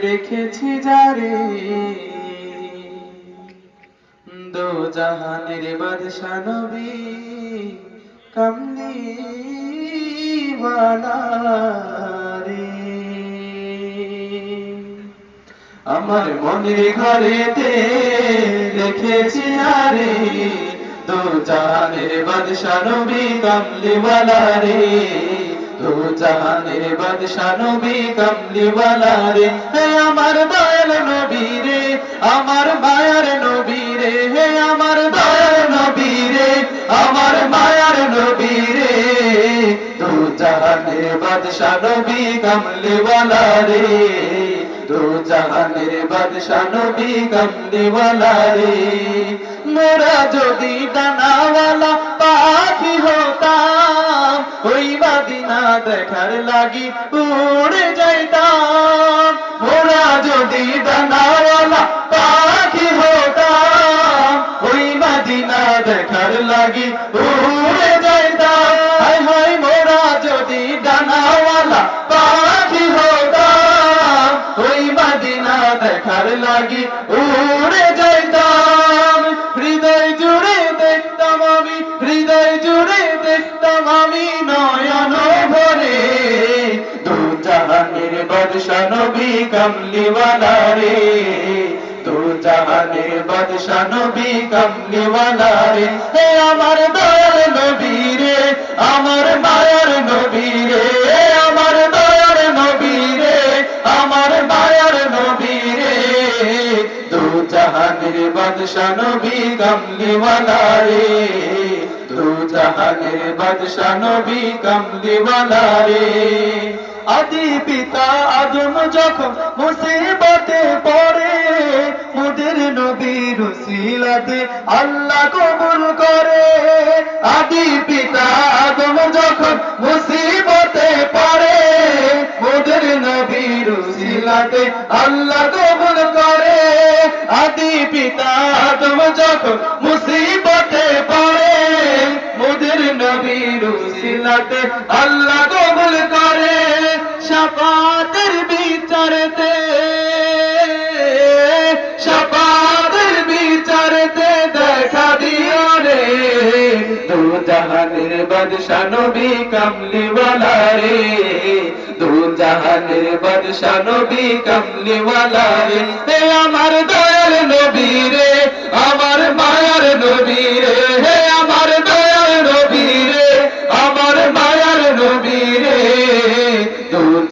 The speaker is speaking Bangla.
রেখেছি যারে দো জাহানের বাদশা নবী কামলিওয়ালা রে। আমার মনের ঘরেতে রেখেছি আরে দো জাহানের বাদশা নবী কামলিওয়ালা রে। দো জাহানের বাদশা নবী কামলিওয়ালা রে। হে আমার দয়াল নবী রে, আমার মায়ার নবী রে, হে আমার দয়াল নবী রে, আমার মায়ার নবী রে। দো জাহানের বাদশা নবী কামলিওয়ালা রে। দো জাহানের বাদশা নবী কামলিওয়ালা রে। মোরা যদি ডানাওয়ালা পাখি হতাম, ওই মদিনা দেখার লাগি উড়ে যাইতাম। মোরা যদি ডানাওয়ালা পাখি হতাম, ওই মদিনা দেখার লাগি উড়ে যাইতাম। হায় হায় মোরা যদি ডানাওয়ালা পাখি হতাম, ওই মদিনা দেখার লাগি উড়ে যাইতাম। হৃদয় জুড়ে দেখতাম আমি, হৃদয় জুড়ে দেখতাম আমি নয়ন ভরে দো জাহানের বাদশা নবী কামলিওয়ালা রে। দো জাহানের বাদশা নবী কামলিওয়ালা রে। হে আমার দয়াল নবী রে, আমার মায়ার নবী রে, আমার দয়াল নবী রে, আমার মায়ার নবী রে। দো জাহানের বাদশা নবী কামলিওয়ালা রে। দো জাহানের বাদশা নবী কামলিওয়ালা রে। আদি পিতা আদম যখন মুসিবতে পড়ে, মোদের নবীর উসিলাতে আল্লাহ কবুল করে। আদি পিতা আদম যখন মুসিবতে পড়ে, মোদের নবীর উসিলাতে আল্লাহ কবুল করে। আদি পিতা আদম যখন মুসিবতে পড়ে, মোদের নবীর উসিলাতে আল্লাহ কবুল করে। শাফাতের বিচারতে, শাফাতের বিচারতে দেখা দিও রে। দো জাহানের বাদশা নবী কামলিওয়ালা রে। দো জাহানের বাদশা নবী কামলিওয়ালা রে। হে আমার দয়াল নবী রে, আমার মায়ার নবী রে,